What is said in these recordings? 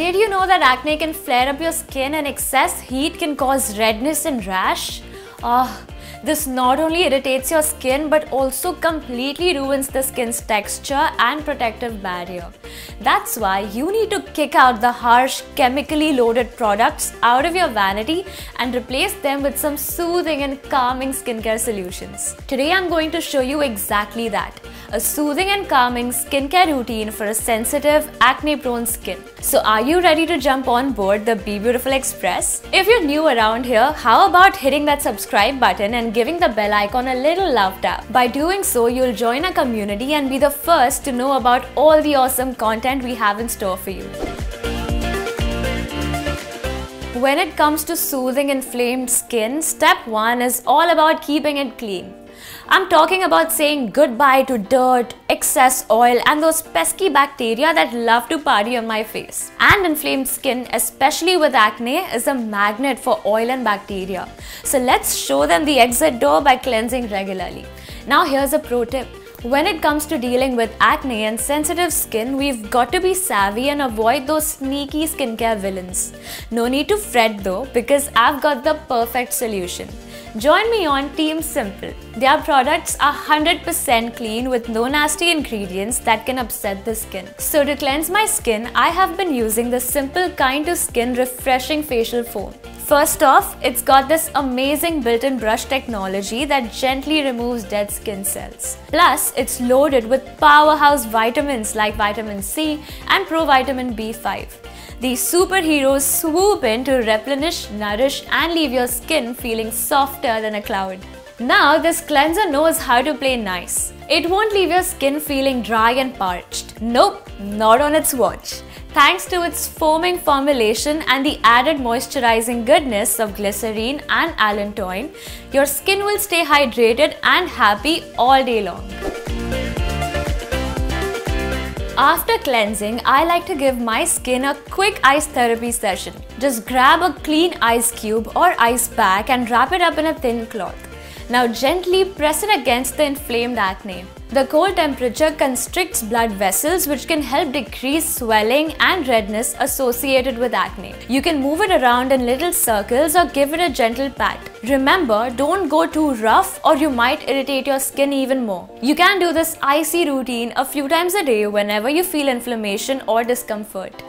Did you know that acne can flare up your skin and excess heat can cause redness and rash? This not only irritates your skin but also completely ruins the skin's texture and protective barrier. That's why you need to kick out the harsh, chemically loaded products out of your vanity and replace them with some soothing and calming skincare solutions. Today I'm going to show you exactly that. A soothing and calming skincare routine for a sensitive, acne-prone skin. So are you ready to jump on board the BeBeautiful Express? If you're new around here, how about hitting that subscribe button and giving the bell icon a little love tap? By doing so, you'll join our community and be the first to know about all the awesome content we have in store for you. When it comes to soothing inflamed skin, step 1 is all about keeping it clean. I'm talking about saying goodbye to dirt, excess oil and those pesky bacteria that love to party on my face. And inflamed skin, especially with acne, is a magnet for oil and bacteria. So let's show them the exit door by cleansing regularly. Now here's a pro tip. When it comes to dealing with acne and sensitive skin, we've got to be savvy and avoid those sneaky skincare villains. No need to fret though, because I've got the perfect solution. Join me on Team Simple. Their products are 100% clean with no nasty ingredients that can upset the skin. So to cleanse my skin, I have been using the Simple Kind to Skin Refreshing Facial Foam. First off, it's got this amazing built-in brush technology that gently removes dead skin cells. Plus, it's loaded with powerhouse vitamins like vitamin C and provitamin B5. These superheroes swoop in to replenish, nourish and leave your skin feeling softer than a cloud. Now this cleanser knows how to play nice. It won't leave your skin feeling dry and parched. Nope, not on its watch. Thanks to its foaming formulation and the added moisturizing goodness of glycerine and allantoin, your skin will stay hydrated and happy all day long. After cleansing, I like to give my skin a quick ice therapy session. Just grab a clean ice cube or ice pack and wrap it up in a thin cloth. Now gently press it against the inflamed acne. The cold temperature constricts blood vessels, which can help decrease swelling and redness associated with acne. You can move it around in little circles or give it a gentle pat. Remember, don't go too rough or you might irritate your skin even more. You can do this icy routine a few times a day whenever you feel inflammation or discomfort.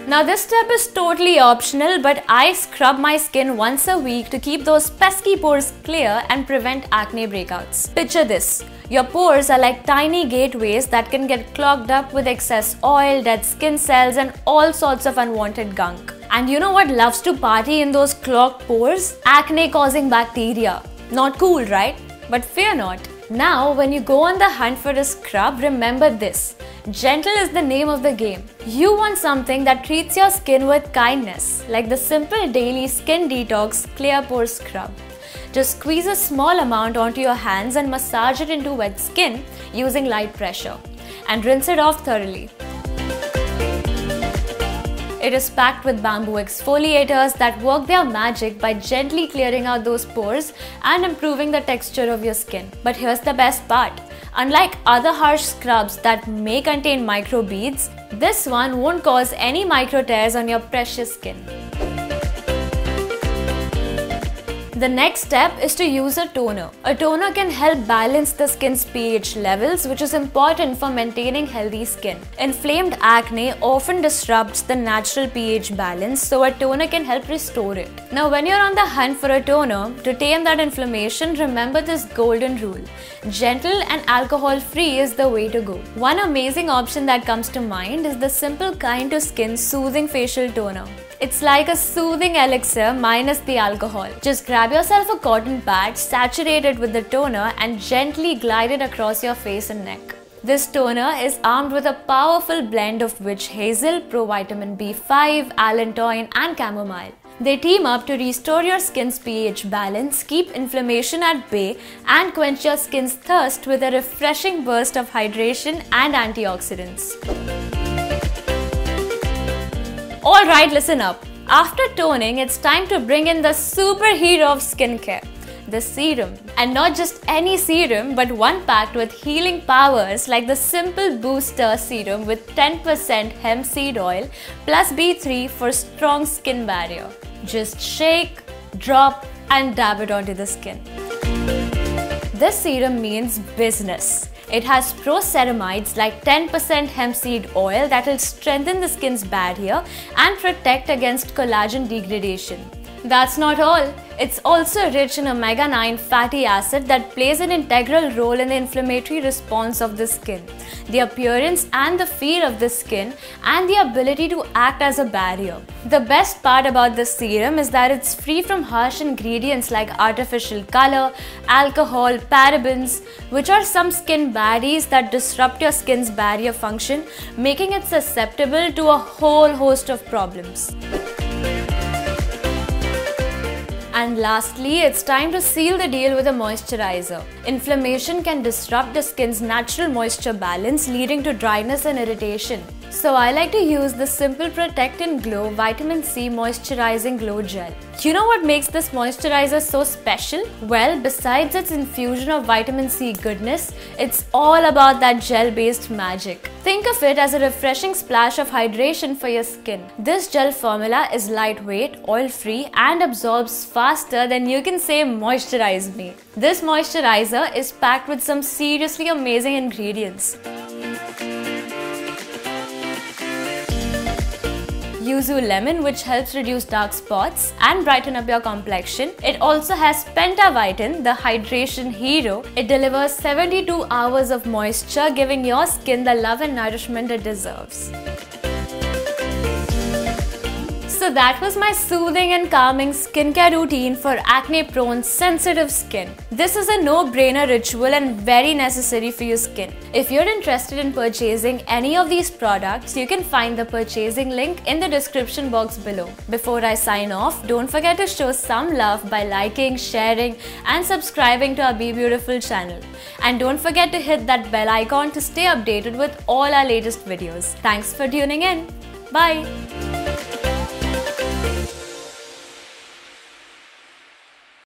Now this step is totally optional, but I scrub my skin once a week to keep those pesky pores clear and prevent acne breakouts. Picture this. Your pores are like tiny gateways that can get clogged up with excess oil, dead skin cells and all sorts of unwanted gunk. And you know what loves to party in those clogged pores? Acne causing bacteria. Not cool, right? But fear not. Now when you go on the hunt for a scrub, remember this. Gentle is the name of the game. You want something that treats your skin with kindness, like the simple daily skin detox clear pore scrub. Just squeeze a small amount onto your hands and massage it into wet skin using light pressure, and rinse it off thoroughly. It is packed with bamboo exfoliators that work their magic by gently clearing out those pores and improving the texture of your skin. But here's the best part. Unlike other harsh scrubs that may contain microbeads, this one won't cause any micro tears on your precious skin. The next step is to use a toner. A toner can help balance the skin's pH levels, which is important for maintaining healthy skin. Inflamed acne often disrupts the natural pH balance, so a toner can help restore it. Now when you're on the hunt for a toner, to tame that inflammation, remember this golden rule. Gentle and alcohol-free is the way to go. One amazing option that comes to mind is the Simple Kind to Skin Soothing Facial Toner. It's like a soothing elixir minus the alcohol. Just grab yourself a cotton pad, saturate it with the toner and gently glide it across your face and neck. This toner is armed with a powerful blend of witch hazel, provitamin B5, allantoin and chamomile. They team up to restore your skin's pH balance, keep inflammation at bay and quench your skin's thirst with a refreshing burst of hydration and antioxidants. Alright, listen up. After toning, it's time to bring in the superhero of skincare, the serum. And not just any serum, but one packed with healing powers like the Simple Booster Serum with 10% hemp seed oil plus B3 for strong skin barrier. Just shake, drop and dab it onto the skin. This serum means business. It has pro-ceramides like 10% hemp seed oil that will strengthen the skin's barrier and protect against collagen degradation. That's not all. It's also rich in omega-9 fatty acid that plays an integral role in the inflammatory response of the skin, the appearance and the feel of the skin, and the ability to act as a barrier. The best part about this serum is that it's free from harsh ingredients like artificial color, alcohol, parabens, which are some skin baddies that disrupt your skin's barrier function, making it susceptible to a whole host of problems. And lastly, it's time to seal the deal with a moisturizer. Inflammation can disrupt the skin's natural moisture balance, leading to dryness and irritation. So I like to use the Simple Protect and Glow Vitamin C Moisturizing Glow Gel. You know what makes this moisturizer so special? Well, besides its infusion of vitamin C goodness, it's all about that gel-based magic. Think of it as a refreshing splash of hydration for your skin. This gel formula is lightweight, oil-free and absorbs faster than you can say moisturize me. This moisturizer is packed with some seriously amazing ingredients. Yuzu lemon, which helps reduce dark spots and brighten up your complexion. It also has Pentavitin, the hydration hero. It delivers 72 hours of moisture, giving your skin the love and nourishment it deserves. So that was my soothing and calming skincare routine for acne-prone sensitive skin. This is a no-brainer ritual and very necessary for your skin. If you're interested in purchasing any of these products, you can find the purchasing link in the description box below. Before I sign off, don't forget to show some love by liking, sharing and subscribing to our BeBeautiful channel. And don't forget to hit that bell icon to stay updated with all our latest videos. Thanks for tuning in. Bye!